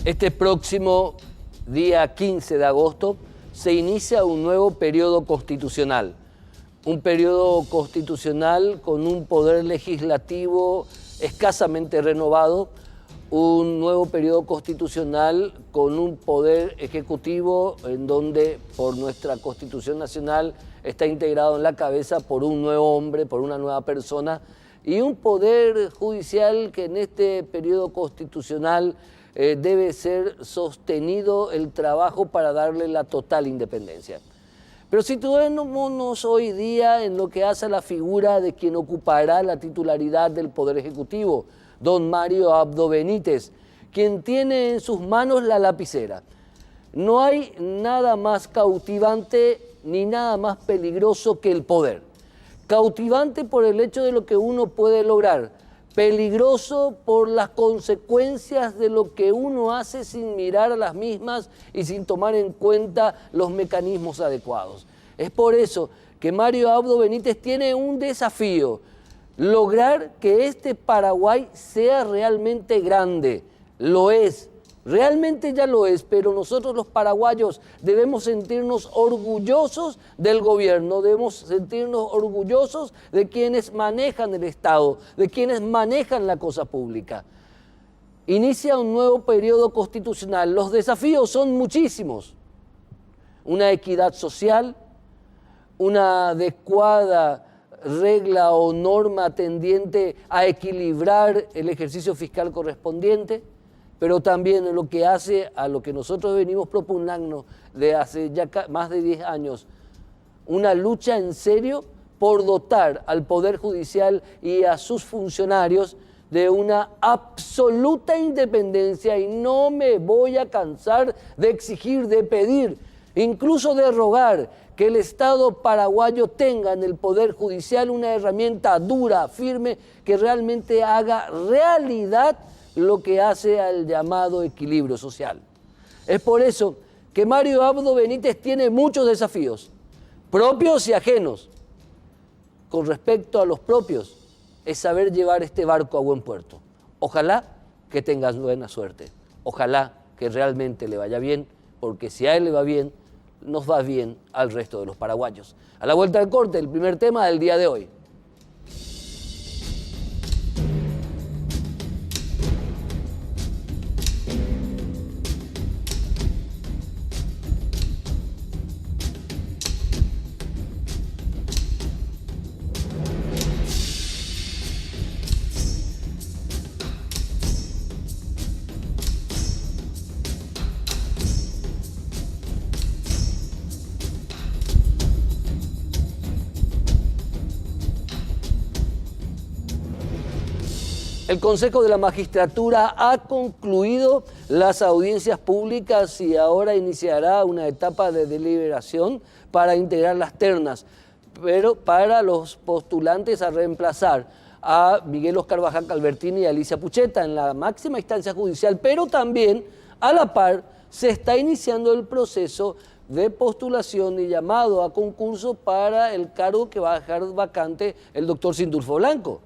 Este próximo día 15 de agosto se inicia un nuevo periodo constitucional. Un periodo constitucional con un poder legislativo escasamente renovado, un nuevo periodo constitucional con un poder ejecutivo en donde por nuestra Constitución Nacional está integrado en la cabeza por un nuevo hombre, por una nueva persona, y un poder judicial que en este periodo constitucional debe ser sostenido el trabajo para darle la total independencia. Pero situémonos hoy día en lo que hace a la figura de quien ocupará la titularidad del Poder Ejecutivo, don Mario Abdo Benítez, quien tiene en sus manos la lapicera. No hay nada más cautivante ni nada más peligroso que el poder. Cautivante por el hecho de lo que uno puede lograr, peligroso por las consecuencias de lo que uno hace sin mirar a las mismas y sin tomar en cuenta los mecanismos adecuados. Es por eso que Mario Abdo Benítez tiene un desafío: lograr que este Paraguay sea realmente grande. Lo es, realmente ya lo es, pero nosotros los paraguayos debemos sentirnos orgullosos del gobierno, debemos sentirnos orgullosos de quienes manejan el Estado, de quienes manejan la cosa pública. Inicia un nuevo periodo constitucional. Los desafíos son muchísimos. Una equidad social, una adecuada regla o norma tendiente a equilibrar el ejercicio fiscal correspondiente, pero también en lo que hace a lo que nosotros venimos propugnando de hace ya más de 10 años, una lucha en serio por dotar al Poder Judicial y a sus funcionarios de una absoluta independencia, y no me voy a cansar de exigir, de pedir, incluso de rogar que el Estado paraguayo tenga en el Poder Judicial una herramienta dura, firme, que realmente haga realidad lo que hace al llamado equilibrio social. Es por eso que Mario Abdo Benítez tiene muchos desafíos, propios y ajenos. Con respecto a los propios, es saber llevar este barco a buen puerto. Ojalá que tengas buena suerte, ojalá que realmente le vaya bien, porque si a él le va bien, nos va bien al resto de los paraguayos. A la vuelta del corte, el primer tema del día de hoy. El Consejo de la Magistratura ha concluido las audiencias públicas y ahora iniciará una etapa de deliberación para integrar las ternas, pero para los postulantes a reemplazar a Miguel Oscar Bajac Albertini y Alicia Pucheta en la máxima instancia judicial, pero también a la par se está iniciando el proceso de postulación y llamado a concurso para el cargo que va a dejar vacante el doctor Sindulfo Blanco.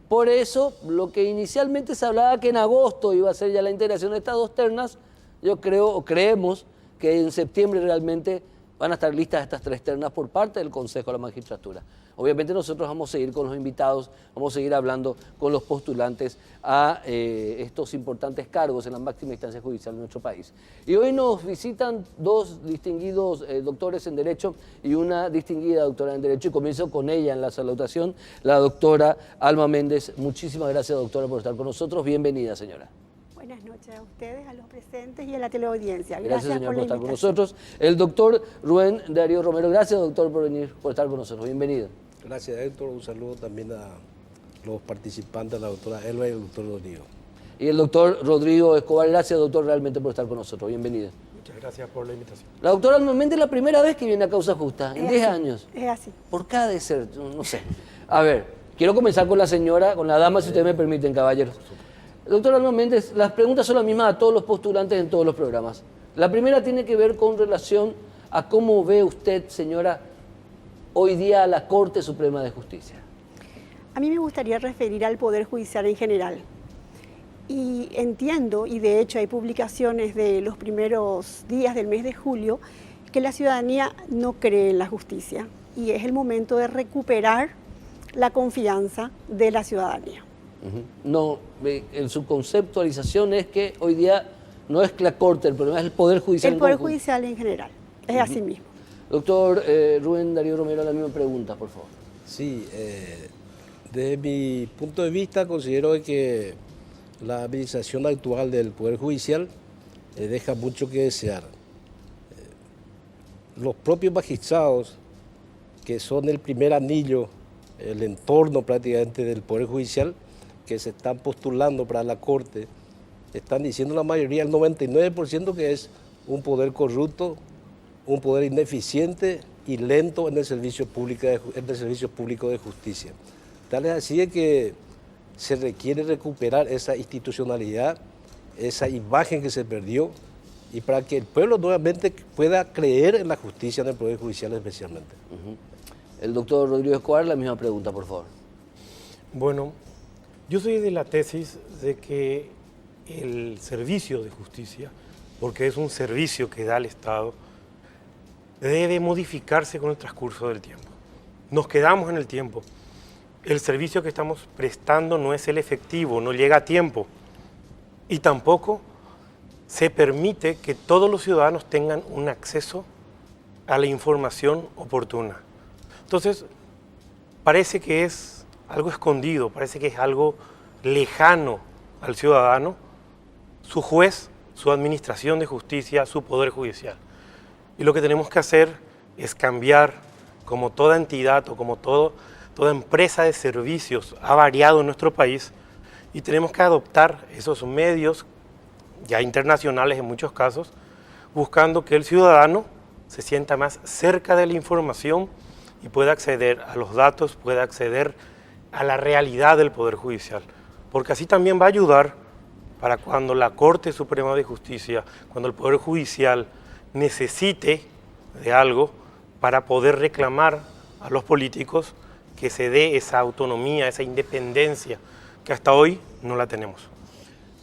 Por eso, lo que inicialmente se hablaba que en agosto iba a ser ya la integración de estas dos ternas, yo creo o creemos que en septiembre realmente van a estar listas estas tres ternas por parte del Consejo de la Magistratura. Obviamente nosotros vamos a seguir con los invitados, vamos a seguir hablando con los postulantes a estos importantes cargos en la máxima instancia judicial de nuestro país. Y hoy nos visitan dos distinguidos doctores en Derecho y una distinguida doctora en Derecho, y comienzo con ella en la salutación, la doctora Alma Méndez. Muchísimas gracias, doctora, por estar con nosotros. Bienvenida, señora. Buenas noches a ustedes, a los presentes y a la teleaudiencia. Gracias, señor, por estar con nosotros. El doctor Rubén Darío Romero. Gracias, doctor, por venir, por estar con nosotros. Bienvenido. Gracias, Héctor. Un saludo también a los participantes, la doctora Elba y el doctor Rodrigo. Y el doctor Rodrigo Escobar. Gracias, doctor, realmente por estar con nosotros. Bienvenido. Muchas gracias por la invitación. La doctora Alma Méndez es la primera vez que viene a Causa Justa, en 10 años. Es así. ¿Por qué ha de ser? No sé. A ver, quiero comenzar con la señora, con la dama, si ustedes me permiten, caballeros. Doctora Alma Méndez, las preguntas son las mismas a todos los postulantes en todos los programas. La primera tiene que ver con relación a cómo ve usted, señora, hoy día a la Corte Suprema de Justicia. A mí me gustaría referir al Poder Judicial en general. Y entiendo, y de hecho hay publicaciones de los primeros días del mes de julio, que la ciudadanía no cree en la justicia y es el momento de recuperar la confianza de la ciudadanía. No, en su conceptualización es que hoy día no es la Corte el problema, es el Poder Judicial. El Poder Judicial en general, es así mismo. Doctor Rubén Darío Romero, la misma pregunta, por favor. Sí, desde mi punto de vista considero que la administración actual del Poder Judicial deja mucho que desear. Los propios magistrados, que son el primer anillo, el entorno prácticamente del Poder Judicial, que se están postulando para la Corte, están diciendo la mayoría, el 99%, que es un poder corrupto, un poder ineficiente y lento en el servicio público de justicia. Tal es así de que se requiere recuperar esa institucionalidad, esa imagen que se perdió, y para que el pueblo nuevamente pueda creer en la justicia, en el Poder Judicial especialmente. El doctor Rodrigo Escobar, la misma pregunta, por favor. Bueno, yo soy de la tesis de que el servicio de justicia, porque es un servicio que da el Estado, debe modificarse con el transcurso del tiempo. Nos quedamos en el tiempo. El servicio que estamos prestando no es el efectivo, no llega a tiempo. Y tampoco se permite que todos los ciudadanos tengan un acceso a la información oportuna. Entonces, parece que es algo escondido, parece que es algo lejano al ciudadano, su juez, su administración de justicia, su poder judicial. Y lo que tenemos que hacer es cambiar, como toda entidad o como toda empresa de servicios ha variado en nuestro país, y tenemos que adoptar esos medios, ya internacionales en muchos casos, buscando que el ciudadano se sienta más cerca de la información y pueda acceder a los datos, pueda acceder a la realidad del Poder Judicial. Porque así también va a ayudar para cuando la Corte Suprema de Justicia, cuando el Poder Judicial necesite de algo para poder reclamar a los políticos que se dé esa autonomía, esa independencia que hasta hoy no la tenemos.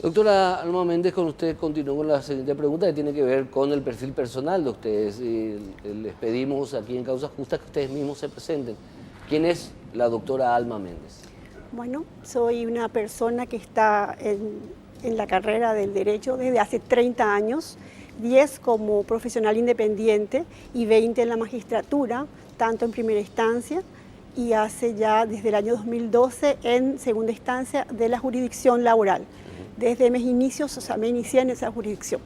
Doctora Alma Méndez, con usted continúo con la siguiente pregunta que tiene que ver con el perfil personal de ustedes. Y les pedimos aquí en Causas Justas que ustedes mismos se presenten. ¿Quién es la doctora Alma Méndez? Bueno, soy una persona que está en la carrera del derecho desde hace 30 años, 10 como profesional independiente y 20 en la magistratura, tanto en primera instancia y hace ya desde el año 2012 en segunda instancia de la jurisdicción laboral. Desde mis inicios, o sea, me inicié en esa jurisdicción.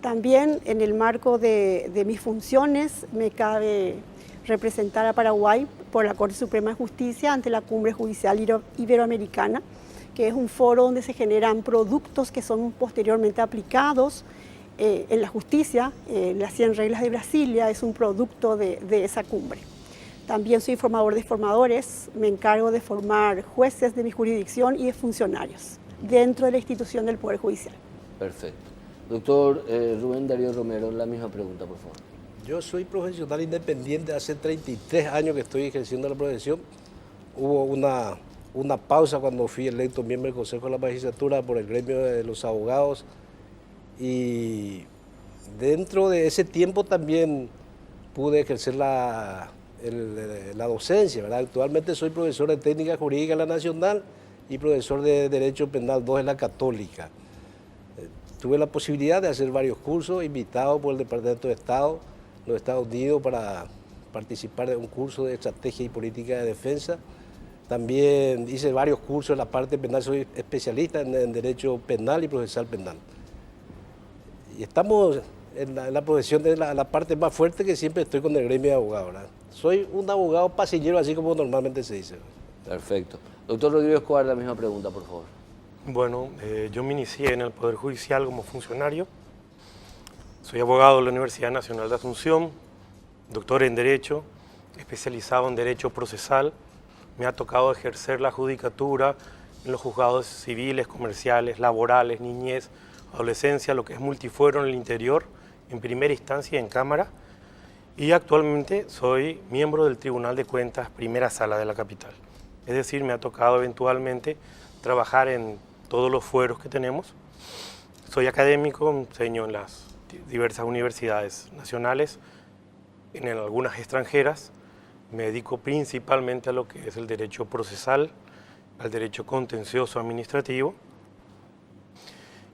También en el marco de mis funciones me cabe representar a Paraguay por la Corte Suprema de Justicia ante la Cumbre Judicial Iberoamericana, que es un foro donde se generan productos que son posteriormente aplicados en la justicia. Las 100 reglas de Brasilia es un producto de esa cumbre. También soy formador de formadores, me encargo de formar jueces de mi jurisdicción y de funcionarios dentro de la institución del Poder Judicial. Perfecto. Doctor Rubén Darío Romero, la misma pregunta, por favor. Yo soy profesional independiente, hace 33 años que estoy ejerciendo la profesión. Hubo una pausa cuando fui electo miembro del Consejo de la Magistratura por el gremio de los abogados, y dentro de ese tiempo también pude ejercer la docencia, ¿verdad? Actualmente soy profesor de Técnica Jurídica en la Nacional y profesor de Derecho Penal 2 en la Católica. Tuve la posibilidad de hacer varios cursos, invitado por el Departamento de Estado, los Estados Unidos, para participar de un curso de Estrategia y Política de Defensa. También hice varios cursos en la parte penal, soy especialista en Derecho Penal y Procesal Penal. Y estamos en la profesión de la parte más fuerte, que siempre estoy con el gremio de abogados, ¿verdad? Soy un abogado pasillero, así como normalmente se dice. Perfecto. Doctor Rodrigo Escobar, la misma pregunta, por favor. Bueno, yo me inicié en el Poder Judicial como funcionario. Soy abogado de la Universidad Nacional de Asunción, doctor en Derecho, especializado en Derecho Procesal. Me ha tocado ejercer la judicatura en los juzgados civiles, comerciales, laborales, niñez, adolescencia, lo que es multifuero en el interior, en primera instancia y en Cámara. Y actualmente soy miembro del Tribunal de Cuentas, primera sala de la capital. Es decir, me ha tocado eventualmente trabajar en todos los fueros que tenemos. Soy académico, enseño en las diversas universidades nacionales, en algunas extranjeras. Me dedico principalmente a lo que es el derecho procesal, al derecho contencioso administrativo.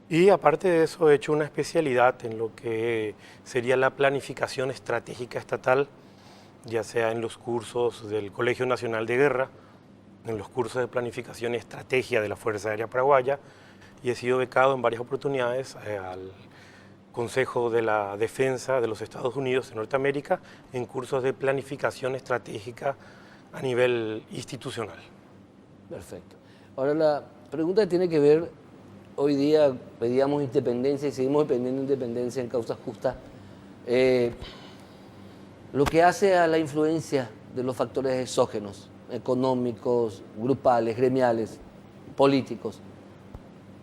Y aparte de eso he hecho una especialidad en lo que sería la planificación estratégica estatal, ya sea en los cursos del Colegio Nacional de Guerra, en los cursos de planificación y estrategia de la Fuerza Aérea Paraguaya, y he sido becado en varias oportunidades al Consejo de la Defensa de los Estados Unidos de Norteamérica en cursos de planificación estratégica a nivel institucional. Perfecto. Ahora la pregunta tiene que ver, hoy día pedíamos independencia y seguimos pidiendo independencia en causas justas. Lo que hace a la influencia de los factores exógenos, económicos, grupales, gremiales, políticos.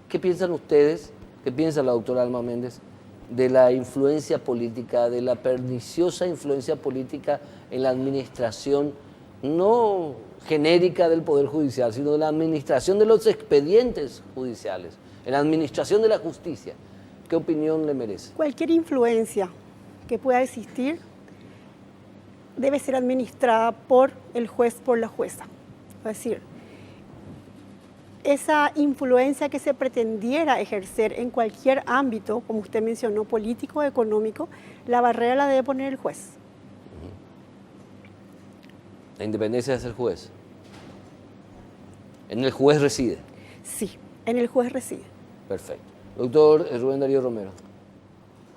¿Qué piensan ustedes, qué piensa la doctora Alma Méndez, de la influencia política, de la perniciosa influencia política en la administración, no genérica del Poder Judicial, sino de la administración de los expedientes judiciales, en la administración de la justicia? ¿Qué opinión le merece? Cualquier influencia que pueda existir debe ser administrada por el juez, por la jueza. Es decir, esa influencia que se pretendiera ejercer en cualquier ámbito, como usted mencionó, político o económico, la barrera la debe poner el juez. La independencia es el juez. En el juez reside. Sí, en el juez reside. Perfecto. Doctor Rubén Darío Romero.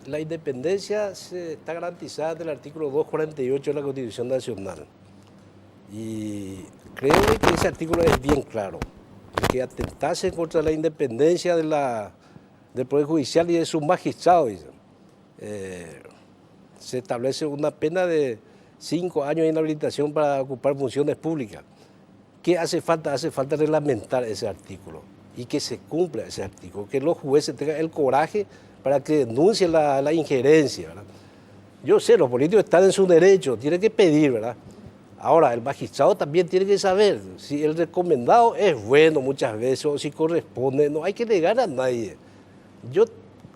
La independencia está garantizada en el artículo 248 de la Constitución Nacional. Y creo que ese artículo es bien claro. Que atentase contra la independencia del Poder Judicial y de sus magistrados. Se establece una pena de 5 años de inhabilitación para ocupar funciones públicas. ¿Qué hace falta? Hace falta reglamentar ese artículo y que se cumpla ese artículo, que los jueces tengan el coraje para que denuncien la injerencia, ¿verdad? Yo sé, los políticos están en su derecho, tienen que pedir, ¿verdad? Ahora, el magistrado también tiene que saber si el recomendado es bueno muchas veces o si corresponde. No hay que negar a nadie. Yo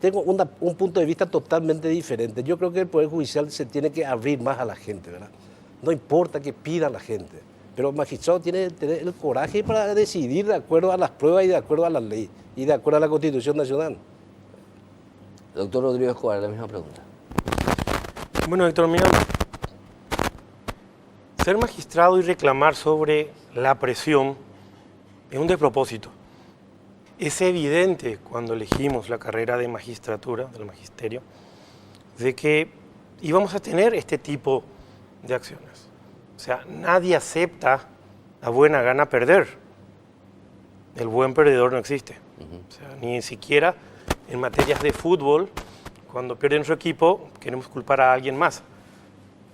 tengo un punto de vista totalmente diferente. Yo creo que el Poder Judicial se tiene que abrir más a la gente, ¿verdad? No importa que pida la gente, pero el magistrado tiene que tener el coraje para decidir de acuerdo a las pruebas y de acuerdo a la ley y de acuerdo a la Constitución Nacional. Doctor Rodrigo Escobar, la misma pregunta. Bueno, Héctor, mira, ser magistrado y reclamar sobre la presión es un despropósito. Es evidente cuando elegimos la carrera de magistratura, del magisterio, de que íbamos a tener este tipo de acciones. O sea, nadie acepta a buena gana perder. El buen perdedor no existe. O sea, ni siquiera en materias de fútbol, cuando pierde nuestro equipo, queremos culpar a alguien más.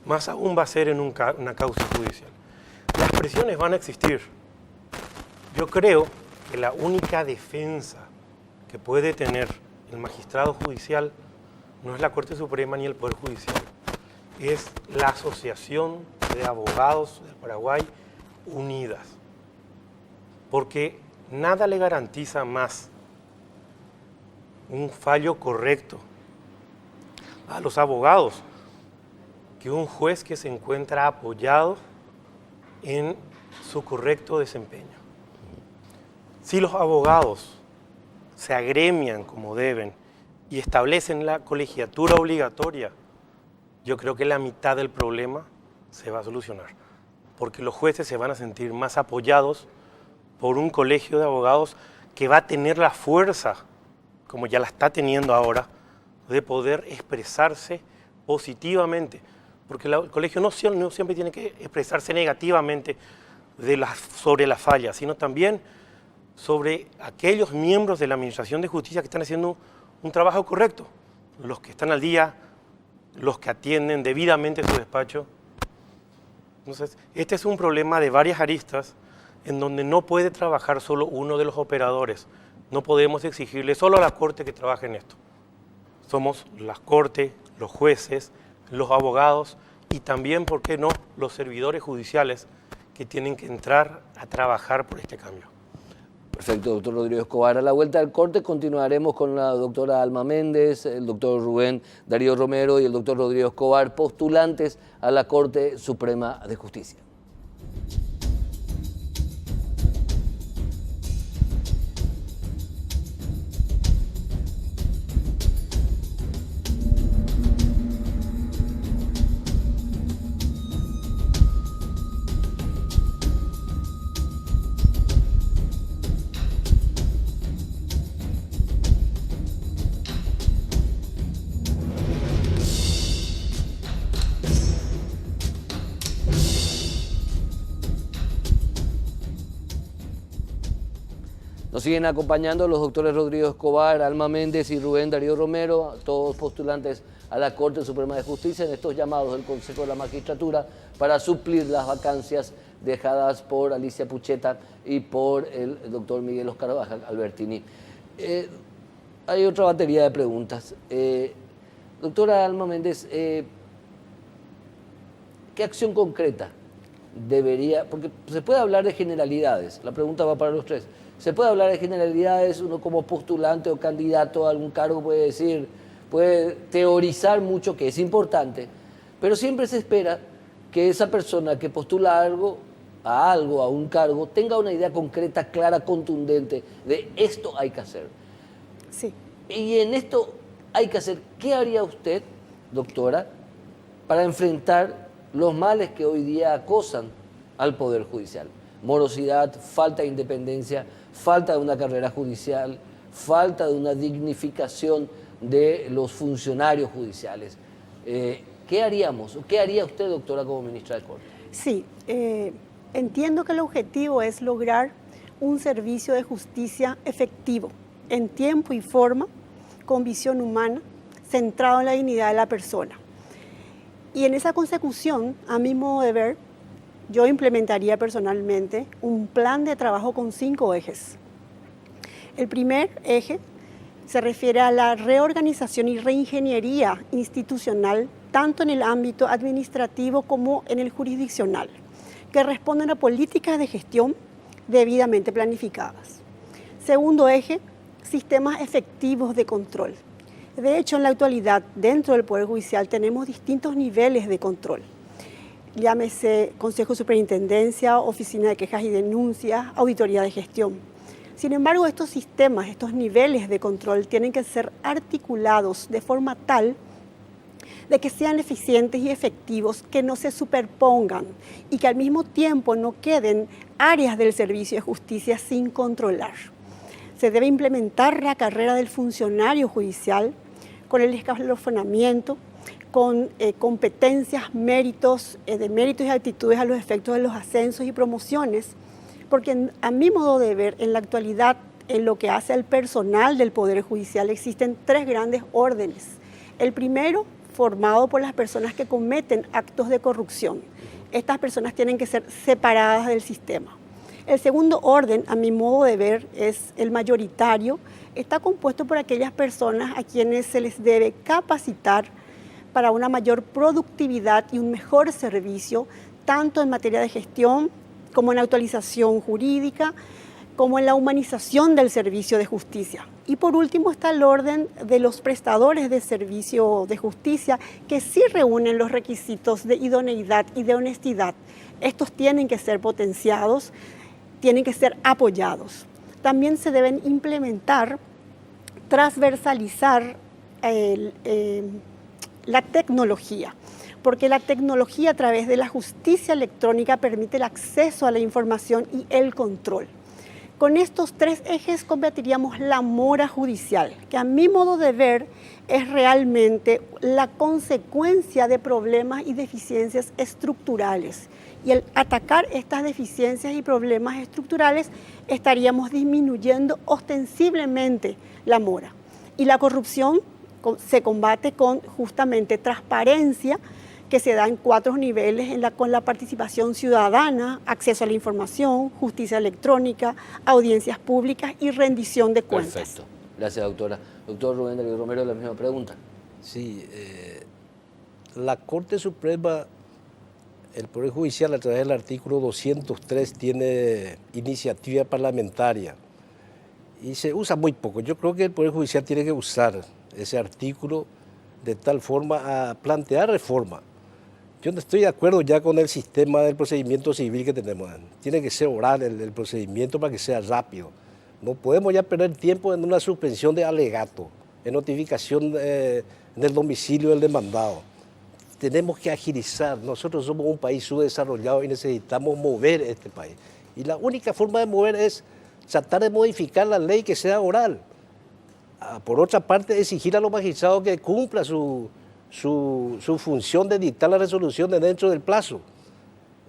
Más aún va a ser en una causa judicial. Las presiones van a existir. Yo creo que la única defensa que puede tener el magistrado judicial no es la Corte Suprema ni el Poder Judicial, es la Asociación de Abogados del Paraguay Unidas. Porque nada le garantiza más un fallo correcto a los abogados que un juez que se encuentra apoyado en su correcto desempeño. Si los abogados se agremian como deben y establecen la colegiatura obligatoria, yo creo que la mitad del problema se va a solucionar, porque los jueces se van a sentir más apoyados por un colegio de abogados que va a tener la fuerza, como ya la está teniendo ahora, de poder expresarse positivamente. Porque el colegio no siempre tiene que expresarse negativamente sobre la falla, sino también sobre aquellos miembros de la Administración de Justicia que están haciendo un trabajo correcto, los que están al día, los que atienden debidamente su despacho. Entonces, este es un problema de varias aristas en donde no puede trabajar solo uno de los operadores. No podemos exigirle solo a la Corte que trabaje en esto. Somos la Corte, los jueces, los abogados y también, ¿por qué no?, los servidores judiciales que tienen que entrar a trabajar por este cambio. Perfecto, doctor Rodrigo Escobar. A la vuelta del corte continuaremos con la doctora Alma Méndez, el doctor Rubén Darío Romero y el doctor Rodrigo Escobar, postulantes a la Corte Suprema de Justicia. Nos siguen acompañando los doctores Rodrigo Escobar, Alma Méndez y Rubén Darío Romero, todos postulantes a la Corte Suprema de Justicia en estos llamados del Consejo de la Magistratura para suplir las vacancias dejadas por Alicia Pucheta y por el doctor Miguel Oscar Baja Albertini. Hay otra batería de preguntas. Doctora Alma Méndez, ¿qué acción concreta debería? Porque se puede hablar de generalidades, la pregunta va para los tres. Se puede hablar de generalidades, uno como postulante o candidato a algún cargo puede decir, puede teorizar mucho, que es importante, pero siempre se espera que esa persona que postula a un cargo, tenga una idea concreta, clara, contundente de esto hay que hacer. Sí. Y en esto hay que hacer, ¿qué haría usted, doctora, para enfrentar los males que hoy día acosan al Poder Judicial? Morosidad, falta de independencia, falta de una carrera judicial, falta de una dignificación de los funcionarios judiciales. ¿Qué haríamos? ¿Qué haría usted, doctora, como ministra de Corte? Sí, entiendo que el objetivo es lograr un servicio de justicia efectivo, en tiempo y forma, con visión humana, centrado en la dignidad de la persona. Y en esa consecución, a mi modo de ver, yo implementaría personalmente un plan de trabajo con 5 ejes. El primer eje se refiere a la reorganización y reingeniería institucional, tanto en el ámbito administrativo como en el jurisdiccional, que responden a políticas de gestión debidamente planificadas. Segundo eje, sistemas efectivos de control. De hecho, en la actualidad, dentro del Poder Judicial tenemos distintos niveles de control. Llámese Consejo de Superintendencia, Oficina de Quejas y Denuncias, Auditoría de Gestión. Sin embargo, estos sistemas, estos niveles de control tienen que ser articulados de forma tal de que sean eficientes y efectivos, que no se superpongan y que al mismo tiempo no queden áreas del servicio de justicia sin controlar. Se debe implementar la carrera del funcionario judicial con el escalonamiento, con competencias, méritos y actitudes a los efectos de los ascensos y promociones, porque a mi modo de ver, en la actualidad, en lo que hace al personal del Poder Judicial, existen 3 grandes órdenes. El primero, formado por las personas que cometen actos de corrupción. Estas personas tienen que ser separadas del sistema. El segundo orden, a mi modo de ver, es el mayoritario. Está compuesto por aquellas personas a quienes se les debe capacitar para una mayor productividad y un mejor servicio, tanto en materia de gestión como en actualización jurídica, como en la humanización del servicio de justicia. Y por último está el orden de los prestadores de servicio de justicia, que sí reúnen los requisitos de idoneidad y de honestidad. Estos tienen que ser potenciados, tienen que ser apoyados. También se deben implementar, transversalizar la tecnología, porque la tecnología a través de la justicia electrónica permite el acceso a la información y el control. Con estos 3 ejes combatiríamos la mora judicial, que a mi modo de ver es realmente la consecuencia de problemas y deficiencias estructurales. Y al atacar estas deficiencias y problemas estructurales estaríamos disminuyendo ostensiblemente la mora. Y la corrupción se combate con justamente transparencia, que se da en 4 niveles, con la participación ciudadana, acceso a la información, justicia electrónica, audiencias públicas y rendición de cuentas. Perfecto. Gracias, doctora. Doctor Rubén Darío Romero, la misma pregunta. Sí, la Corte Suprema, el Poder Judicial, a través del artículo 203, tiene iniciativa parlamentaria y se usa muy poco. Yo creo que el Poder Judicial tiene que usar ese artículo de tal forma a plantear reforma. Yo no estoy de acuerdo ya con el sistema del procedimiento civil que tenemos. Tiene que ser oral el procedimiento para que sea rápido. No podemos ya perder tiempo en una suspensión de alegato, en notificación del domicilio del demandado. Tenemos que agilizar. Nosotros somos un país subdesarrollado y necesitamos mover este país. Y la única forma de mover es tratar de modificar la ley que sea oral. Por otra parte, exigir a los magistrados que cumplan su función de dictar la resolución dentro del plazo.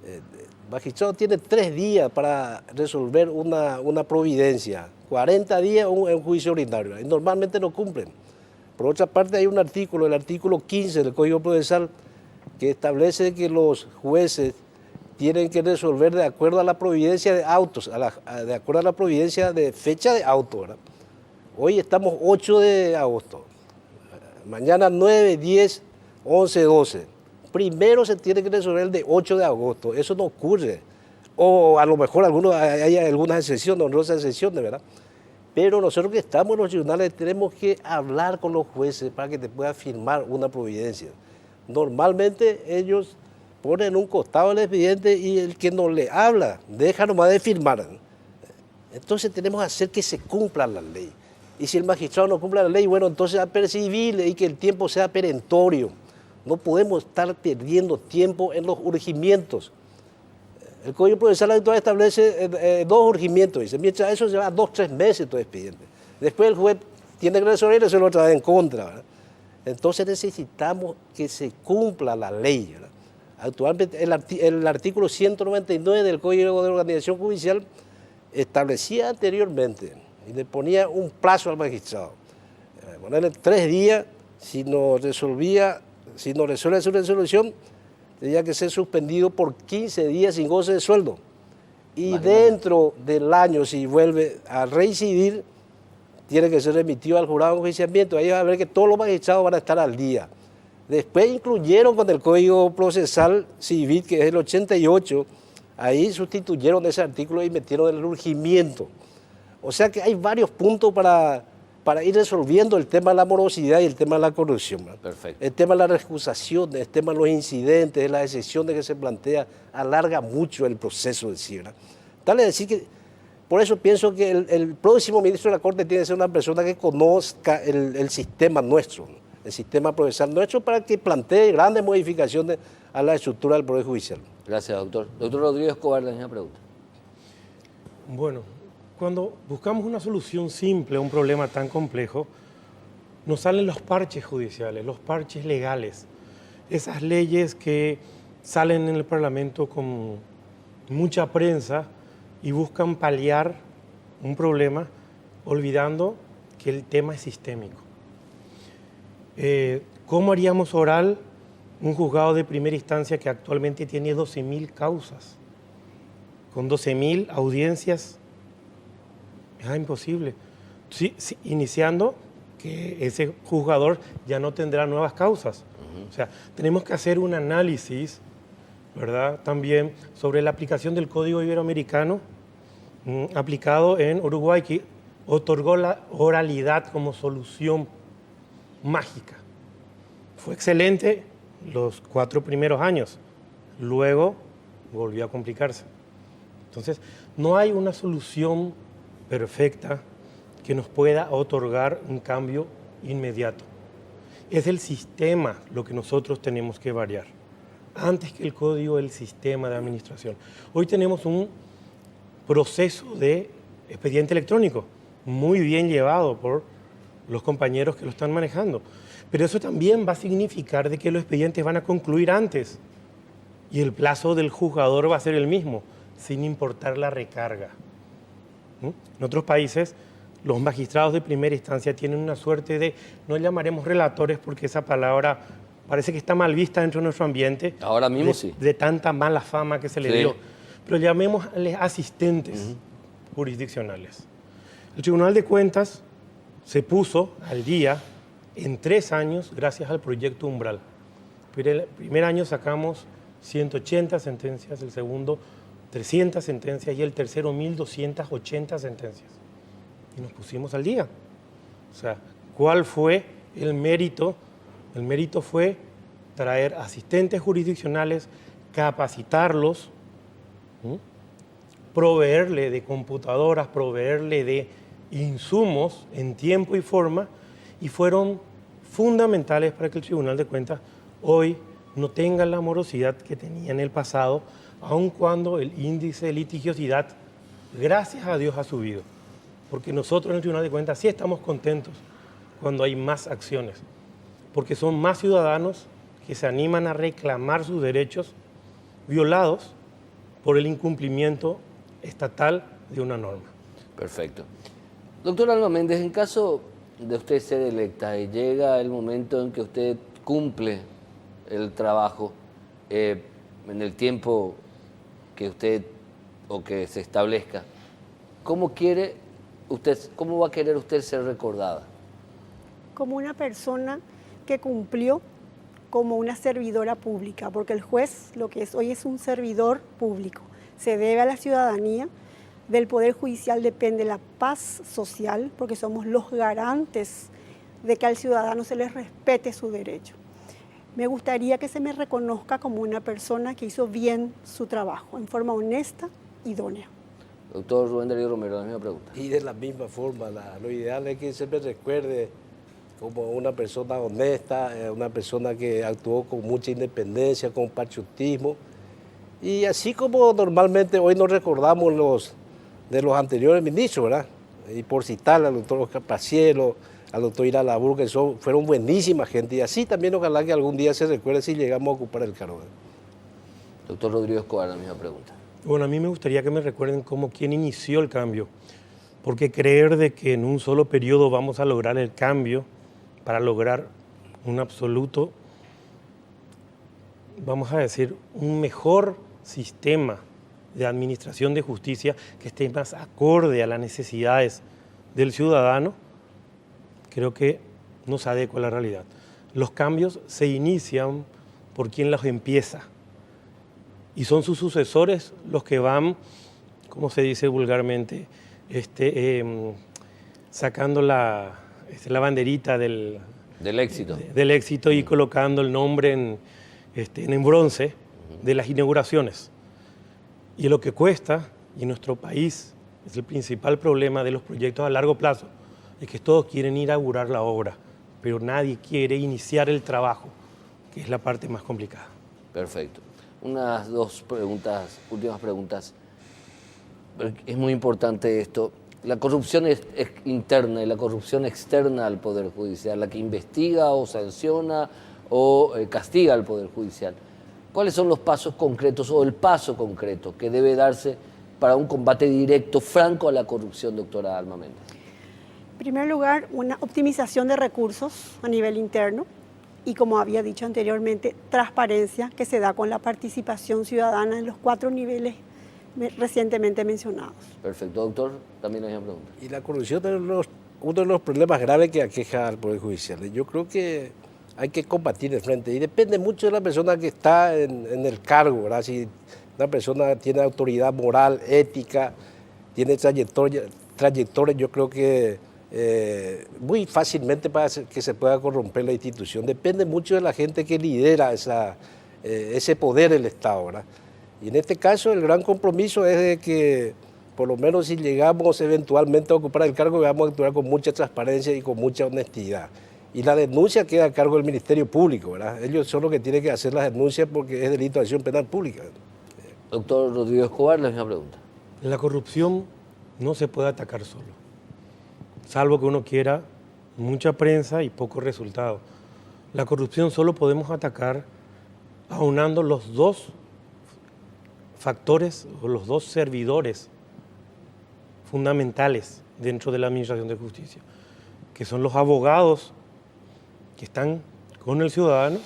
El magistrado tiene 3 días para resolver una providencia, 40 días un juicio ordinario, y normalmente no cumplen. Por otra parte, hay un artículo, el artículo 15 del Código Procesal, que establece que los jueces tienen que resolver de acuerdo a la providencia de autos, de acuerdo a la providencia de fecha de auto, ¿verdad? Hoy estamos 8 de agosto. Mañana 9, 10, 11, 12. Primero se tiene que resolver el de 8 de agosto. Eso no ocurre. O a lo mejor hay algunas excepciones, honrosas excepciones, ¿verdad? Pero nosotros que estamos en los tribunales tenemos que hablar con los jueces para que te puedan firmar una providencia. Normalmente ellos ponen un costado el expediente y el que no le habla deja nomás de firmar. Entonces tenemos que hacer que se cumpla la ley. Y si el magistrado no cumple la ley, bueno, entonces apercibible y que el tiempo sea perentorio. No podemos estar perdiendo tiempo en los urgimientos. El Código Procesal actual establece 2 urgimientos. Dice, mientras eso lleva 2, 3 meses todo expediente. Después el juez tiene que resolver eso otra vez en contra, ¿verdad? Entonces necesitamos que se cumpla la ley, ¿verdad? Actualmente el artículo 199 del Código de Organización Judicial establecía anteriormente y le ponía un plazo al magistrado. Ponerle 3 días, si no resuelve su resolución, tenía que ser suspendido por 15 días sin goce de sueldo. Y dentro del año, si vuelve a reincidir, tiene que ser remitido al jurado de enjuiciamiento. Ahí va a ver que todos los magistrados van a estar al día. Después incluyeron con el Código Procesal Civil, que es el 88, ahí sustituyeron ese artículo y metieron el urgimiento. O sea que hay varios puntos para ir resolviendo el tema de la morosidad y el tema de la corrupción. Perfecto. El tema de la recusación, el tema de los incidentes, de las excepciones que se plantea, alarga mucho el proceso en sí, ¿verdad? Tal es decir que, por eso pienso que el próximo ministro de la Corte tiene que ser una persona que conozca el sistema nuestro, ¿no? El sistema procesal nuestro, para que plantee grandes modificaciones a la estructura del Poder Judicial. Gracias, doctor. Doctor Rodríguez Escobar, la misma pregunta. Bueno, cuando buscamos una solución simple a un problema tan complejo, nos salen los parches judiciales, los parches legales, esas leyes que salen en el Parlamento con mucha prensa y buscan paliar un problema olvidando que el tema es sistémico. ¿Cómo haríamos oral un juzgado de primera instancia que actualmente tiene 12.000 causas? Con 12.000 audiencias es imposible. Sí, iniciando que ese juzgador ya no tendrá nuevas causas. O sea, tenemos que hacer un análisis, ¿verdad?, también sobre la aplicación del Código Iberoamericano aplicado en Uruguay, que otorgó la oralidad como solución mágica. Fue excelente los 4 primeros años, luego volvió a complicarse. Entonces, no hay una solución perfecta que nos pueda otorgar un cambio inmediato. Es el sistema lo que nosotros tenemos que variar. Antes que el código, el sistema de administración. Hoy tenemos un proceso de expediente electrónico muy bien llevado por los compañeros que lo están manejando. Pero eso también va a significar de que los expedientes van a concluir antes y el plazo del juzgador va a ser el mismo, sin importar la recarga. En otros países, los magistrados de primera instancia tienen una suerte de, no llamaremos relatores porque esa palabra parece que está mal vista dentro de nuestro ambiente. Ahora mismo sí. De tanta mala fama que se le dio. Pero llamémosles asistentes jurisdiccionales. El Tribunal de Cuentas se puso al día en 3 años gracias al proyecto Umbral. El primer año sacamos 180 sentencias, el segundo 300 sentencias y el tercero 1.280 sentencias. y nos pusimos al día. O sea, ¿cuál fue el mérito? El mérito fue traer asistentes jurisdiccionales, capacitarlos, proveerle de computadoras, proveerle de insumos en tiempo y forma, y fueron fundamentales para que el Tribunal de Cuentas hoy no tenga la morosidad que tenía en el pasado, aun cuando el índice de litigiosidad, gracias a Dios, ha subido. Porque nosotros en el Tribunal de Cuentas sí estamos contentos cuando hay más acciones, porque son más ciudadanos que se animan a reclamar sus derechos violados por el incumplimiento estatal de una norma. Perfecto. Doctor Alma Méndez, en caso de usted ser electa y llega el momento en que usted cumple el trabajo en el tiempo que usted o que se establezca, ¿cómo va a querer usted ser recordada? Como una persona que cumplió como una servidora pública, porque el juez lo que es hoy es un servidor público. Se debe a la ciudadanía, del Poder Judicial depende la paz social, porque somos los garantes de que al ciudadano se le respete su derecho. Me gustaría que se me reconozca como una persona que hizo bien su trabajo, en forma honesta, idónea. Doctor Rubén Darío Romero, la misma pregunta. Y de la misma forma, lo ideal es que se me recuerde como una persona honesta, una persona que actuó con mucha independencia, con patriotismo. Y así como normalmente hoy nos recordamos de los anteriores ministros, ¿verdad? Y por citar al doctor Oscar Pacielo, al doctor Ira Labur, que fueron buenísima gente. Y así también ojalá que algún día se recuerde si llegamos a ocupar el cargo. Doctor Rodrigo Escobar, la misma pregunta. Bueno, a mí me gustaría que me recuerden como quien inició el cambio, porque creer de que en un solo periodo vamos a lograr el cambio para lograr un absoluto, vamos a decir, un mejor sistema de administración de justicia que esté más acorde a las necesidades del ciudadano, creo que no se adecua a la realidad. Los cambios se inician por quien los empieza y son sus sucesores los que van, como se dice vulgarmente, sacando la banderita del éxito y colocando el nombre en bronce de las inauguraciones. Y lo que cuesta, y en nuestro país es el principal problema de los proyectos a largo plazo, es que todos quieren inaugurar la obra, pero nadie quiere iniciar el trabajo, que es la parte más complicada. Perfecto. Unas últimas preguntas. Es muy importante esto. La corrupción es interna y la corrupción externa al Poder Judicial, la que investiga o sanciona o castiga al Poder Judicial. ¿Cuáles son los pasos concretos o el paso concreto que debe darse para un combate directo, franco a la corrupción, doctora Alma Méndez? En primer lugar, una optimización de recursos a nivel interno y, como había dicho anteriormente, transparencia que se da con la participación ciudadana en los 4 niveles recientemente mencionados. Perfecto, doctor, también hay una pregunta. Y la corrupción es uno de los problemas graves que aqueja al Poder Judicial. Yo creo que hay que combatir de frente y depende mucho de la persona que está en el cargo, ¿verdad? Si una persona tiene autoridad moral, ética, tiene trayectoria, yo creo que muy fácilmente para que se pueda corromper la institución. Depende mucho de la gente que lidera ese poder del Estado, ¿verdad? Y en este caso el gran compromiso es de que por lo menos si llegamos eventualmente a ocupar el cargo, vamos a actuar con mucha transparencia y con mucha honestidad. Y la denuncia queda a cargo del Ministerio Público, ¿verdad? Ellos son los que tienen que hacer las denuncias porque es delito de acción penal pública. Doctor Rodrigo Escobar, la misma pregunta. La corrupción no se puede atacar solo, salvo que uno quiera mucha prensa y poco resultado. La corrupción solo podemos atacar aunando los 2 factores o los 2 servidores fundamentales dentro de la Administración de Justicia, que son los abogados que están con el ciudadano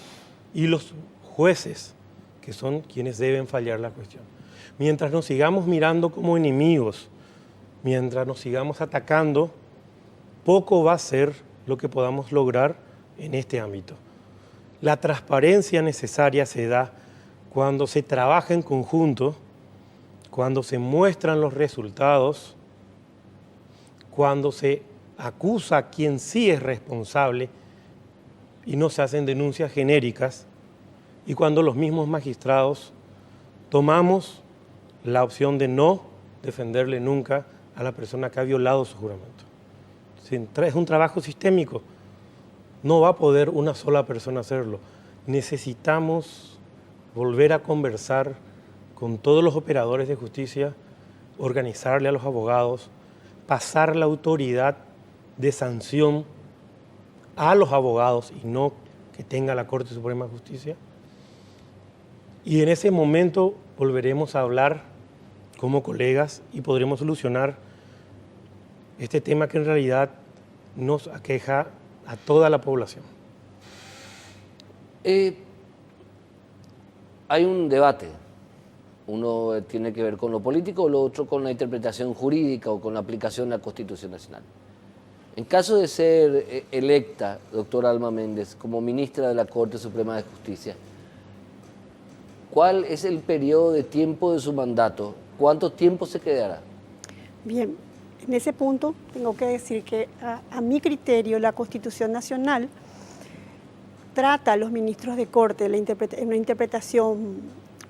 y los jueces, que son quienes deben fallar la cuestión. Mientras nos sigamos mirando como enemigos, mientras nos sigamos atacando, poco va a ser lo que podamos lograr en este ámbito. La transparencia necesaria se da cuando se trabaja en conjunto, cuando se muestran los resultados, cuando se acusa a quien sí es responsable y no se hacen denuncias genéricas, y cuando los mismos magistrados tomamos la opción de no defenderle nunca a la persona que ha violado su juramento. Es un trabajo sistémico, no va a poder una sola persona hacerlo. Necesitamos volver a conversar con todos los operadores de justicia, organizarle a los abogados, pasar la autoridad de sanción a los abogados y no que tenga la Corte Suprema de Justicia. Y en ese momento volveremos a hablar como colegas y podremos solucionar este tema que en realidad nos aqueja a toda la población. Hay un debate. Uno tiene que ver con lo político, lo otro con la interpretación jurídica o con la aplicación de la Constitución Nacional. En caso de ser electa, doctora Alma Méndez, como ministra de la Corte Suprema de Justicia, ¿cuál es el periodo de tiempo de su mandato? ¿Cuánto tiempo se quedará? Bien, en ese punto tengo que decir que a mi criterio la Constitución Nacional trata a los ministros de Corte en una interpretación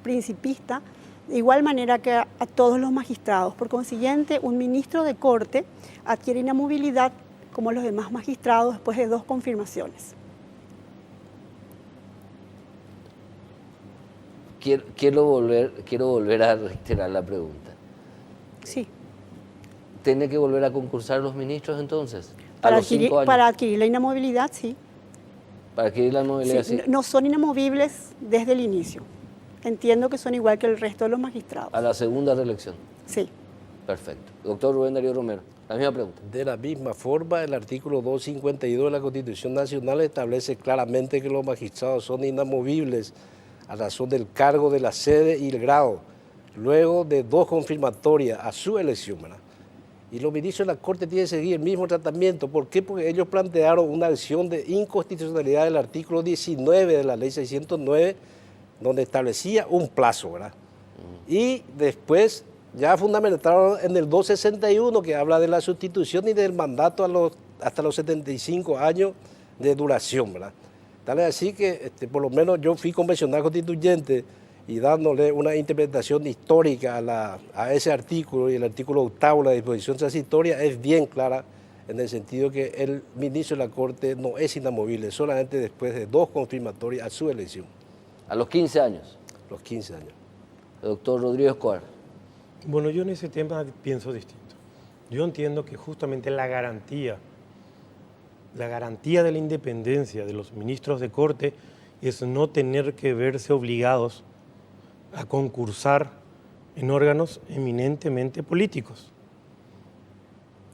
principista de igual manera que a todos los magistrados. Por consiguiente, un ministro de Corte adquiere inamovilidad como los demás magistrados después de 2 confirmaciones. Quiero volver a reiterar la pregunta. Sí. ¿Tiene que volver a concursar los ministros entonces? Para adquirir la inamovilidad, sí. Para adquirir la inamovilidad, sí. sí. No son inamovibles desde el inicio. Entiendo que son igual que el resto de los magistrados. A la segunda reelección. Sí. Perfecto. Doctor Rubén Darío Romero, la misma pregunta. De la misma forma, el artículo 252 de la Constitución Nacional establece claramente que los magistrados son inamovibles a razón del cargo, de la sede y el grado, luego de 2 confirmatorias a su elección, ¿verdad? Y los ministros de la Corte tienen que seguir el mismo tratamiento. ¿Por qué? Porque ellos plantearon una acción de inconstitucionalidad del artículo 19 de la Ley 609, donde establecía un plazo, ¿verdad? Y después ya fundamentaron en el 261, que habla de la sustitución y del mandato hasta los 75 años de duración, ¿verdad? Tal es así que, por lo menos yo fui convencional constituyente y dándole una interpretación histórica a ese artículo, y el artículo 8 de la disposición transitoria es bien clara en el sentido que el ministro de la Corte no es inamovible, solamente después de 2 confirmatorias a su elección. A los 15 años. Los 15 años. El doctor Rodrigo Escobar. Bueno, yo en ese tema pienso distinto. Yo entiendo que justamente la garantía de la independencia de los ministros de Corte es no tener que verse obligados a concursar en órganos eminentemente políticos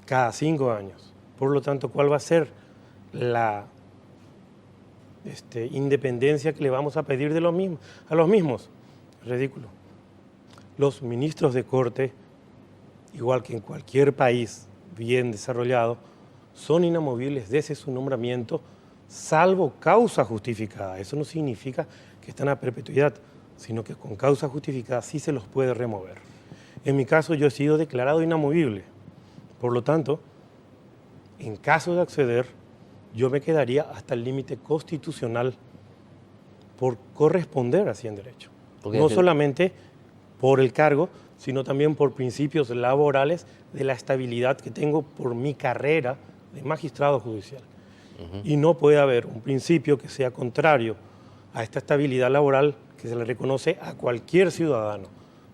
cada 5 años. Por lo tanto, ¿cuál va a ser la independencia que le vamos a pedir de a los mismos? Ridículo. Los ministros de Corte, igual que en cualquier país bien desarrollado, son inamovibles desde su nombramiento, salvo causa justificada. Eso no significa que están a perpetuidad, sino que con causa justificada sí se los puede remover. En mi caso, yo he sido declarado inamovible. Por lo tanto, en caso de acceder, yo me quedaría hasta el límite constitucional por corresponder así en derecho. No solamente por el cargo, sino también por principios laborales de la estabilidad que tengo por mi carrera de magistrado judicial. Y no puede haber un principio que sea contrario a esta estabilidad laboral que se le reconoce a cualquier ciudadano.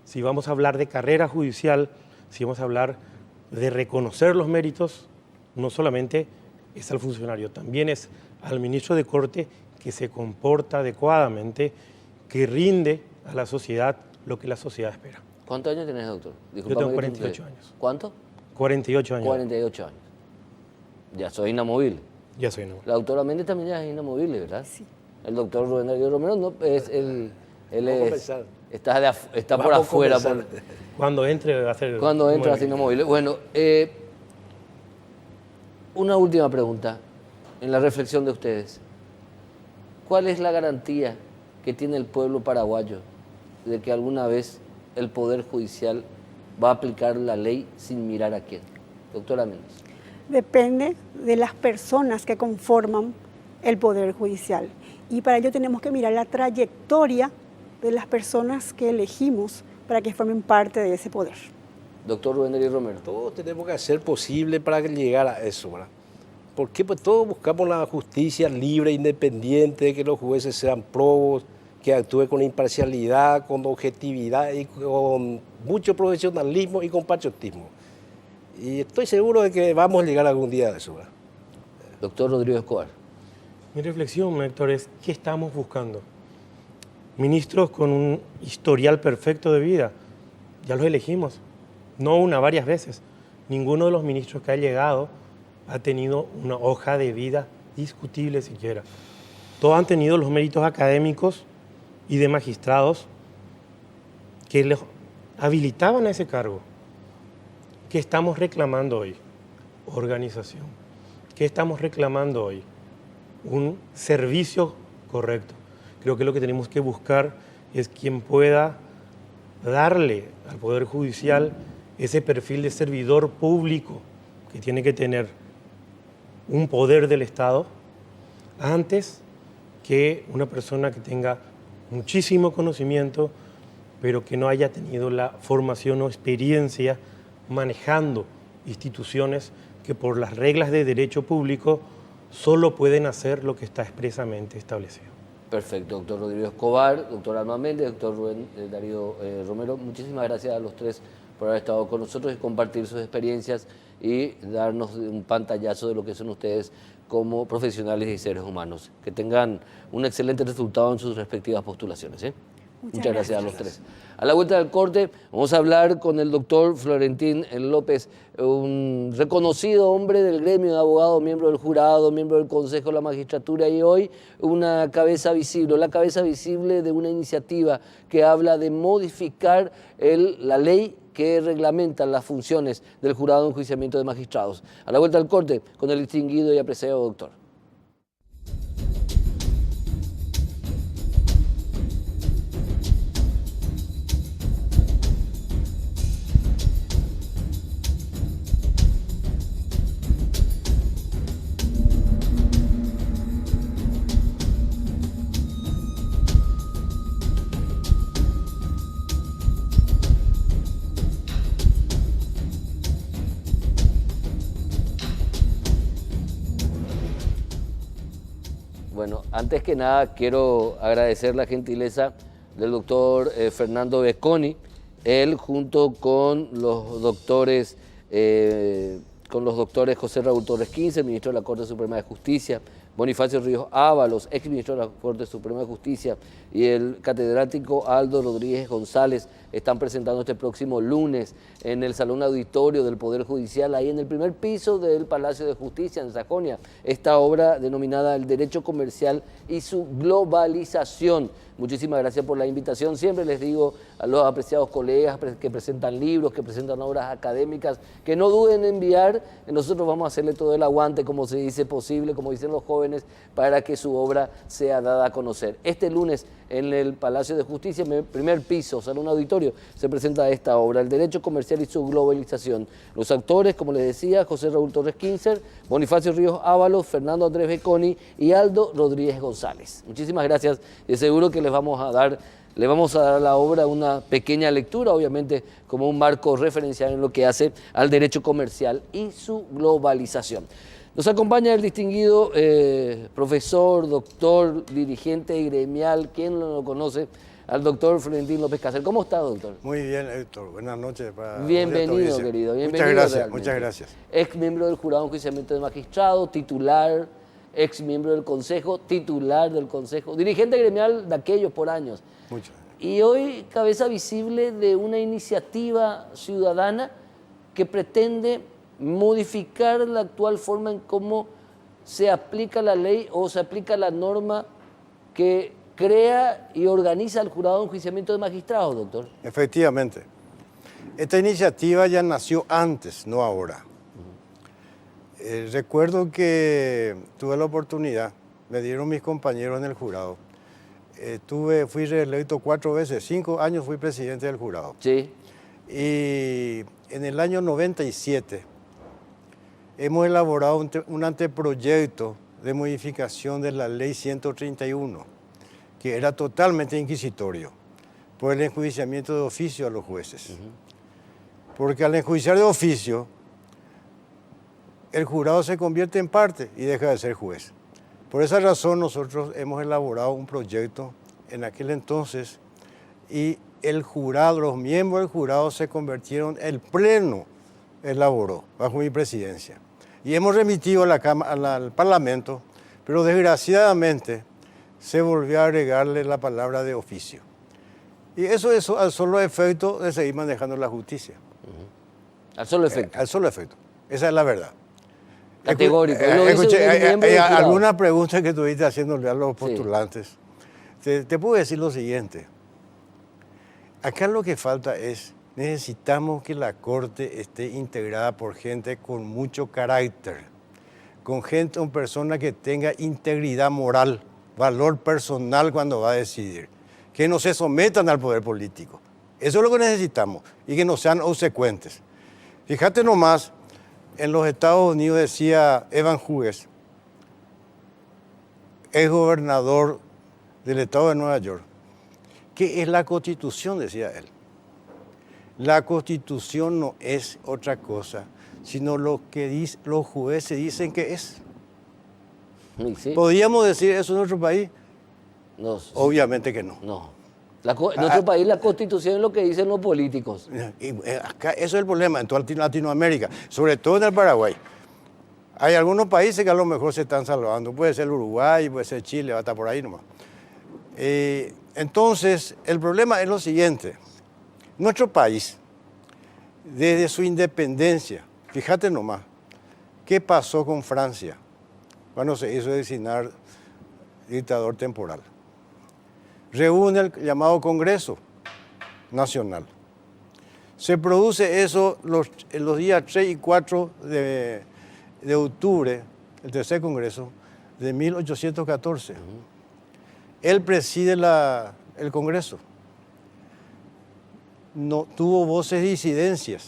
Si vamos a hablar de carrera judicial, si vamos a hablar de reconocer los méritos, no solamente es al funcionario, también es al ministro de Corte que se comporta adecuadamente, que rinde a la sociedad lo que la sociedad espera. ¿Cuántos años tenés, doctor? Yo tengo 48 años. ¿Cuánto? 48 años. 48 años. Ya soy inamovible. Ya soy inamovible. La doctora Méndez también ya es inamovible, ¿verdad? Sí. El doctor Rubén Darío Romero no, él está por Vamos afuera. Cuando entre va a ser... Cuando entre va a ser inamovible. Bueno, una última pregunta en la reflexión de ustedes. ¿Cuál es la garantía que tiene el pueblo paraguayo de que alguna vez el Poder Judicial va a aplicar la ley sin mirar a quién? doctora Méndez? Depende de las personas que conforman el Poder Judicial. Y para ello tenemos que mirar la trayectoria de las personas que elegimos para que formen parte de ese poder. Doctor Rubén Darío Romero. Todos tenemos que hacer posible para llegar a eso, ¿verdad? Porque pues todos buscamos la justicia libre, independiente, que los jueces sean probos, que actúen con imparcialidad, con objetividad y con mucho profesionalismo y con patriotismo. Y estoy seguro de que vamos a llegar algún día a eso, ¿verdad? Doctor Rodrigo Escobar. Mi reflexión, Héctor, es ¿qué estamos buscando? Ministros con un historial perfecto de vida, ya los elegimos, no una, varias veces. Ninguno de los ministros que ha llegado ha tenido una hoja de vida discutible siquiera. Todos han tenido los méritos académicos y de magistrados que les habilitaban a ese cargo. ¿Qué estamos reclamando hoy? Organización. ¿Qué estamos reclamando hoy? Un servicio correcto. Creo que lo que tenemos que buscar es quien pueda darle al Poder Judicial ese perfil de servidor público que tiene que tener un poder del Estado antes que una persona que tenga muchísimo conocimiento, pero que no haya tenido la formación o experiencia manejando instituciones que por las reglas de derecho público solo pueden hacer lo que está expresamente establecido. Perfecto, doctor Rodrigo Escobar, doctor Alma Méndez, doctor Rubén Darío Romero. Muchísimas gracias a los tres por haber estado con nosotros y compartir sus experiencias y darnos un pantallazo de lo que son ustedes como profesionales y seres humanos. Que tengan un excelente resultado en sus respectivas postulaciones, ¿eh? Muchas gracias a los tres. A la vuelta del corte vamos a hablar con el doctor Florentín López, un reconocido hombre del gremio de abogados, miembro del jurado, miembro del Consejo de la Magistratura y hoy una cabeza visible, la cabeza visible de una iniciativa que habla de modificar la ley que reglamenta las funciones del jurado de enjuiciamiento de magistrados. A la vuelta del corte con el distinguido y apreciado doctor. Bueno, antes que nada quiero agradecer la gentileza del doctor Fernando Becconi. Él junto con los doctores José Raúl Torres Quince, ministro de la Corte Suprema de Justicia, Bonifacio Ríos Ábalos, ex ministro de la Corte Suprema de Justicia, y el catedrático Aldo Rodríguez González, están presentando este próximo lunes en el Salón Auditorio del Poder Judicial, ahí en el primer piso del Palacio de Justicia, en Sajonia, esta obra denominada El Derecho Comercial y su Globalización. Muchísimas gracias por la invitación. Siempre les digo a los apreciados colegas que presentan libros, que presentan obras académicas, que no duden en enviar. Nosotros vamos a hacerle todo el aguante, como se dice posible, como dicen los jóvenes, para que su obra sea dada a conocer. Este lunes en el Palacio de Justicia, en el primer piso, Salón Auditorio, se presenta esta obra, El Derecho Comercial y su Globalización. Los actores, como les decía, José Raúl Torres Quince, Bonifacio Ríos Ábalos, Fernando Andrés Becconi y Aldo Rodríguez González. Muchísimas gracias y seguro que le vamos a dar a la obra una pequeña lectura, obviamente como un marco referencial en lo que hace al derecho comercial y su globalización. Nos acompaña el distinguido profesor, doctor, dirigente gremial, ¿quién no lo conoce? Al doctor Florentín López Casel. ¿Cómo está, doctor? Muy bien, Héctor. Buenas noches. Bienvenido, querido. Bienvenido. Muchas gracias. Ex miembro del Jurado de Enjuiciamiento de Magistrados, titular, ex miembro del Consejo, titular del Consejo, dirigente gremial de aquellos por años. Mucho. Y hoy cabeza visible de una iniciativa ciudadana que pretende modificar la actual forma en cómo se aplica la ley o se aplica la norma que crea y organiza el Jurado de Enjuiciamiento de Magistrados, doctor. Efectivamente. Esta iniciativa ya nació antes, no ahora. Recuerdo que tuve la oportunidad, me dieron mis compañeros en el jurado. Fui reelecto 4 veces, 5 años fui presidente del jurado. Sí. Y en el año 97 hemos elaborado un anteproyecto de modificación de la ley 131, que era totalmente inquisitorio, por el enjuiciamiento de oficio a los jueces. Porque al enjuiciar de oficio, el jurado se convierte en parte y deja de ser juez. Por esa razón nosotros hemos elaborado un proyecto en aquel entonces y el jurado, los miembros del jurado se convirtieron, el pleno elaboró bajo mi presidencia. Y hemos remitido a al Parlamento, pero desgraciadamente se volvió a agregarle la palabra de oficio. Y eso al solo efecto de seguir manejando la justicia. Al solo efecto. Al solo efecto. Esa es la verdad. Categórico. Alguna pregunta que estuviste haciéndole a los postulantes. Te puedo decir lo siguiente. Acá lo que falta es, necesitamos que la Corte esté integrada por gente con mucho carácter, con persona que tenga integridad moral, valor personal cuando va a decidir, que no se sometan al poder político. Eso es lo que necesitamos y que no sean obsecuentes. Fíjate nomás, en los Estados Unidos decía Evan Hughes, ex gobernador del estado de Nueva York, ¿qué es la Constitución?, decía él. La Constitución no es otra cosa, sino lo que los jueces dicen que es. Sí. ¿Podríamos decir eso en nuestro país? No. Obviamente que no. No. En nuestro país la Constitución es lo que dicen los políticos. Y acá eso es el problema en toda Latinoamérica, sobre todo en el Paraguay. Hay algunos países que a lo mejor se están salvando, puede ser Uruguay, puede ser Chile, va a estar por ahí nomás. Entonces, el problema es lo siguiente. Nuestro país, desde su independencia, fíjate nomás, ¿qué pasó con Francia cuando se hizo designar dictador temporal? Reúne el llamado Congreso Nacional. Se produce eso en los días 3 y 4 de octubre, el tercer Congreso, de 1814. Él preside el Congreso. No tuvo voces de disidencia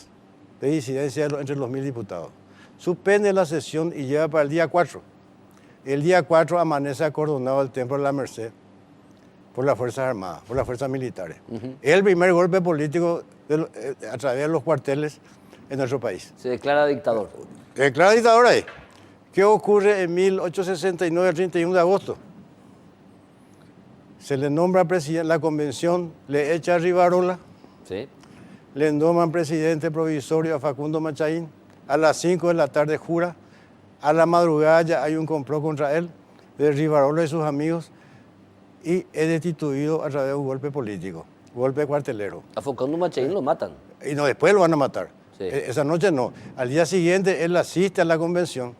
entre los 1000 diputados. Suspende la sesión y lleva para el día 4. El día 4 amanece acordonado el Templo de la Merced por las Fuerzas Armadas, por las Fuerzas Militares. Es el primer golpe político a través de los cuarteles en nuestro país. Se declara dictador. Se declara dictador ahí. ¿Qué ocurre en 1869, el 31 de agosto? Se le nombra presidente, la convención le echa a Rivarola, Sí. le nombran presidente provisorio a Facundo Machaín, a las 5 de la tarde jura, a la madrugada ya hay un complot contra él, de Rivarola y sus amigos, y es destituido a través de un golpe político, golpe cuartelero. A Facundo Machaín lo matan. Y no, después lo van a matar. Sí. Esa noche no. Al día siguiente él asiste a la convención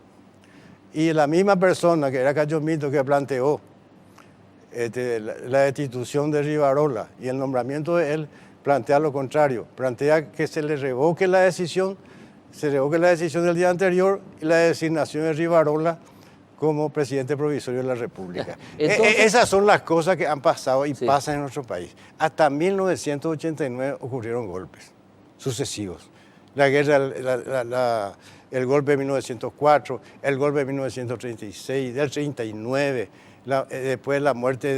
y la misma persona que era Cacho Mito que planteó la destitución de Rivarola y el nombramiento de él, plantea lo contrario, plantea que se le revoque la decisión del día anterior y la designación de Rivarola como presidente provisorio de la República. Entonces, esas son las cosas que han pasado y pasan en nuestro país. Hasta 1989 ocurrieron golpes sucesivos. La guerra, el golpe de 1904, el golpe de 1936, del 39, después la muerte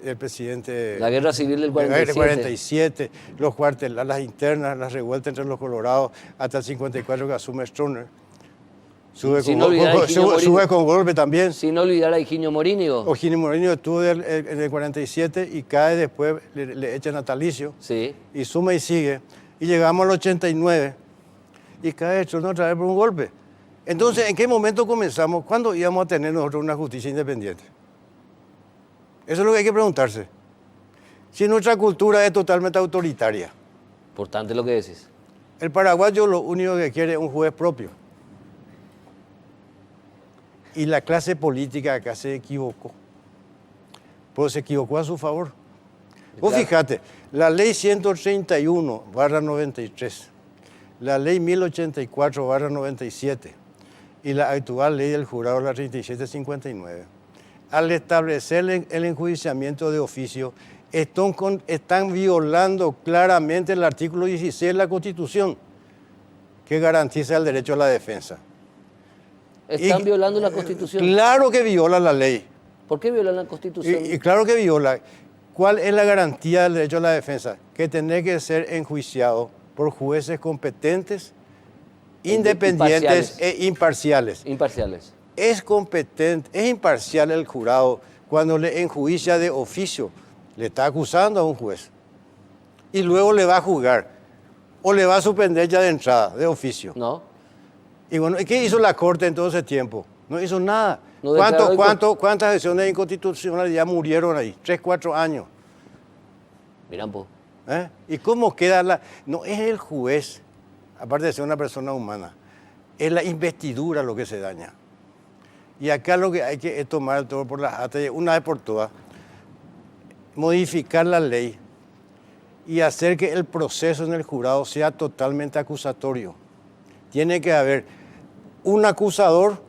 del presidente... La guerra civil del 47. Los cuarteles, las internas, las revueltas entre los colorados, hasta el 54 que asume Stroessner. Sube con golpe también. Sin olvidar a Higinio Morínigo. Higinio Morínigo estuvo en el 47 y cae después, le echan natalicio. Sí. Y suma y sigue. Y llegamos al 89 y cae Stroessner otra vez por un golpe. Entonces, ¿en qué momento comenzamos? ¿Cuándo íbamos a tener nosotros una justicia independiente? Eso es lo que hay que preguntarse. Si nuestra cultura es totalmente autoritaria. Importante lo que decís. El paraguayo lo único que quiere es un juez propio. Y la clase política acá se equivocó. Pues se equivocó a su favor. Vos fíjate, la ley 131/93, la ley 1084/97 y la actual ley del jurado, la 3759, al establecer el enjuiciamiento de oficio, están violando claramente el artículo 16 de la Constitución, que garantiza el derecho a la defensa. Están violando la Constitución. Claro que viola la ley. ¿Por qué violan la Constitución? Y claro que viola. ¿Cuál es la garantía del derecho a la defensa? Que tiene que ser enjuiciado por jueces competentes, independientes e imparciales. Imparciales. Es competente, es imparcial el jurado cuando le enjuicia de oficio. Le está acusando a un juez. Y luego le va a juzgar. O le va a suspender ya de entrada, de oficio. ¿No? Y bueno, ¿qué hizo la Corte en todo ese tiempo? No hizo nada. No declaró ¿Cuántas acciones de inconstitucionalidad murieron ahí? 3, 4 años. Miran, pues. ¿Y cómo queda la...? No es el juez, aparte de ser una persona humana, es la investidura lo que se daña. Y acá lo que hay que es tomar el toro por las astas, una vez por todas, modificar la ley y hacer que el proceso en el jurado sea totalmente acusatorio. Tiene que haber un acusador,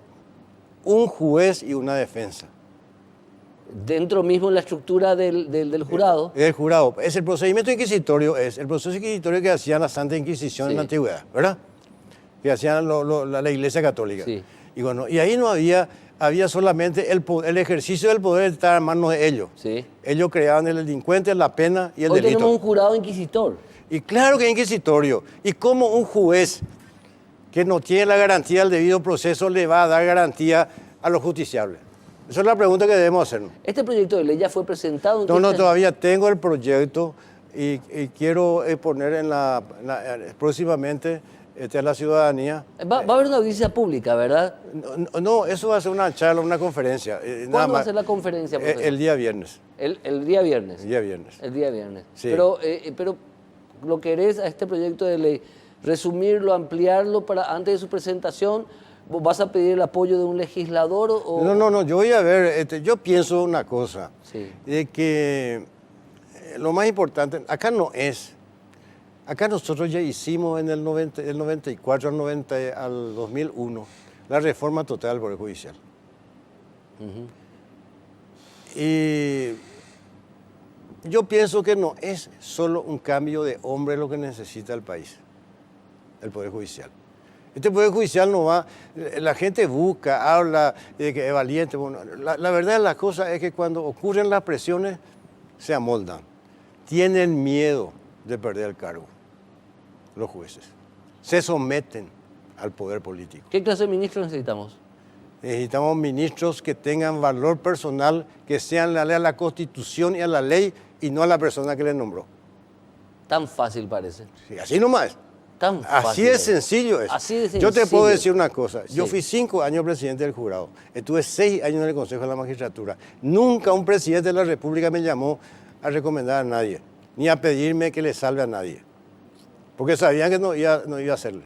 un juez y una defensa. Dentro mismo en la estructura del jurado. El jurado. Es el procedimiento inquisitorio, es el proceso inquisitorio que hacían la Santa Inquisición en la antigüedad, ¿verdad? Que hacían la Iglesia Católica. Sí. Y bueno, y ahí no había solamente el ejercicio del poder estaba en manos de ellos. Sí. Ellos creaban el delincuente, la pena y el Hoy delito. tenemos un jurado inquisitor. Y claro que es inquisitorio. ¿Y cómo un juez que no tiene la garantía del debido proceso le va a dar garantía a los justiciables? Esa es la pregunta que debemos hacernos. Este proyecto de ley ya fue presentado. No, todavía tengo el proyecto y quiero exponer próximamente a la ciudadanía. Va a haber una audiencia pública, ¿verdad? No, eso va a ser una charla, una conferencia. ¿Cuándo va a ser la conferencia, profesor? El día viernes. El día viernes. El día viernes. El día viernes. Sí. Pero lo querés a este proyecto de ley, resumirlo, ampliarlo para antes de su presentación. ¿Vas a pedir el apoyo de un legislador o...? No, yo voy a ver, yo pienso una cosa, Sí. de que lo más importante, acá nosotros ya hicimos en el 94 al 2001 la reforma total del Poder Judicial. Y yo pienso que no es solo un cambio de hombre lo que necesita el país, el Poder Judicial. Este Poder Judicial no va, la gente busca, habla de que es valiente. Bueno, la verdad de las cosas es que cuando ocurren las presiones se amoldan. Tienen miedo de perder el cargo, los jueces. Se someten al poder político. ¿Qué clase de ministros necesitamos? Necesitamos ministros que tengan valor personal, que sean leales a la Constitución y a la ley y no a la persona que les nombró. Tan fácil parece. Sí, así nomás. Tan Así fácil. de sencillo es. Así de sencillo. Yo te puedo decir una cosa. Yo Sí. fui 5 años presidente del jurado. Estuve 6 años en el Consejo de la Magistratura. Nunca un presidente de la República me llamó a recomendar a nadie, ni a pedirme que le salve a nadie. Porque sabían que no iba a hacerle.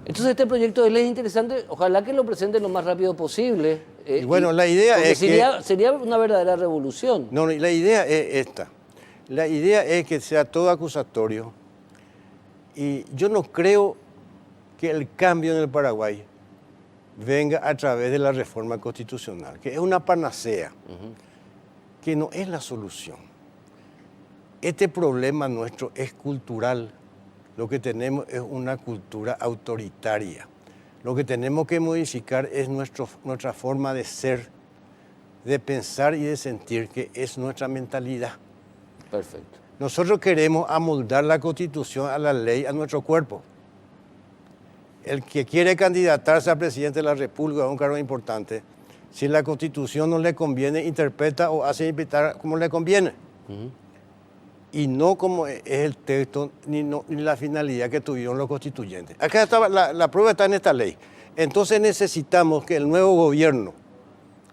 Entonces este proyecto de ley es interesante. Ojalá que lo presenten lo más rápido posible. Y bueno, la idea porque es que... sería una verdadera revolución. No, la idea es esta. La idea es que sea todo acusatorio. Y yo no creo que el cambio en el Paraguay venga a través de la reforma constitucional, que es una panacea, que no es la solución. Este problema nuestro es cultural. Lo que tenemos es una cultura autoritaria. Lo que tenemos que modificar es nuestra forma de ser, de pensar y de sentir, que es nuestra mentalidad. Perfecto. Nosotros queremos amoldar la Constitución a la ley, a nuestro cuerpo. El que quiere candidatarse a presidente de la República a un cargo importante, si la Constitución no le conviene, interpreta o hace interpretar como le conviene. Y no como es el texto ni la finalidad que tuvieron los constituyentes. Acá está, la prueba está en esta ley. Entonces necesitamos que el nuevo gobierno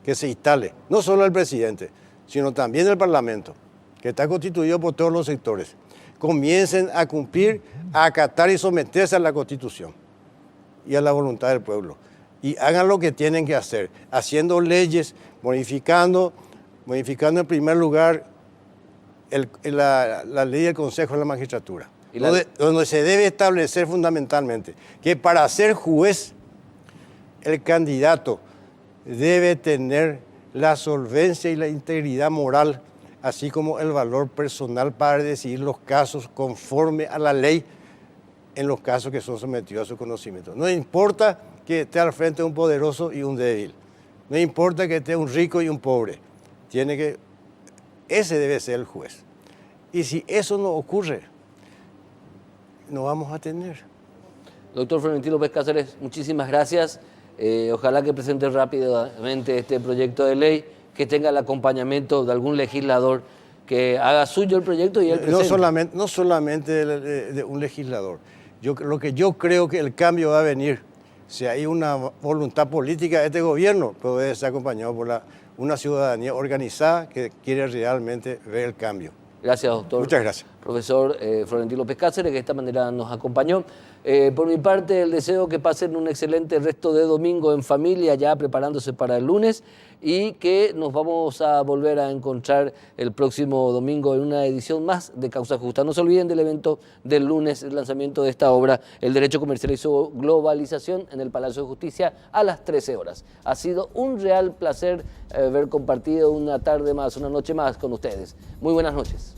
que se instale, no solo el presidente, sino también el Parlamento, que está constituido por todos los sectores, comiencen a cumplir, a acatar y someterse a la Constitución y a la voluntad del pueblo. Y hagan lo que tienen que hacer, haciendo leyes, modificando en primer lugar la ley del Consejo de la Magistratura, donde se debe establecer fundamentalmente que para ser juez, el candidato debe tener la solvencia y la integridad moral, así como el valor personal para decidir los casos conforme a la ley en los casos que son sometidos a su conocimiento. No importa que esté al frente un poderoso y un débil. No importa que esté un rico y un pobre. Ese debe ser el juez. Y si eso no ocurre, no vamos a tener. Doctor Florentino López Cáceres, muchísimas gracias. Ojalá que presente rápidamente este proyecto de ley, que tenga el acompañamiento de algún legislador que haga suyo el proyecto y el presente. No solamente de un legislador. Lo que yo creo que el cambio va a venir, si hay una voluntad política de este gobierno, puede ser acompañado por una ciudadanía organizada que quiere realmente ver el cambio. Gracias, doctor. Muchas gracias. Profesor Florentino López Cáceres, que de esta manera nos acompañó. Por mi parte, el deseo que pasen un excelente resto de domingo en familia, ya preparándose para el lunes, y que nos vamos a volver a encontrar el próximo domingo en una edición más de Causa Justa. No se olviden del evento del lunes, el lanzamiento de esta obra, El Derecho Comercial y su Globalización, en el Palacio de Justicia a las 13 horas. Ha sido un real placer haber compartido una tarde más, una noche más con ustedes. Muy buenas noches.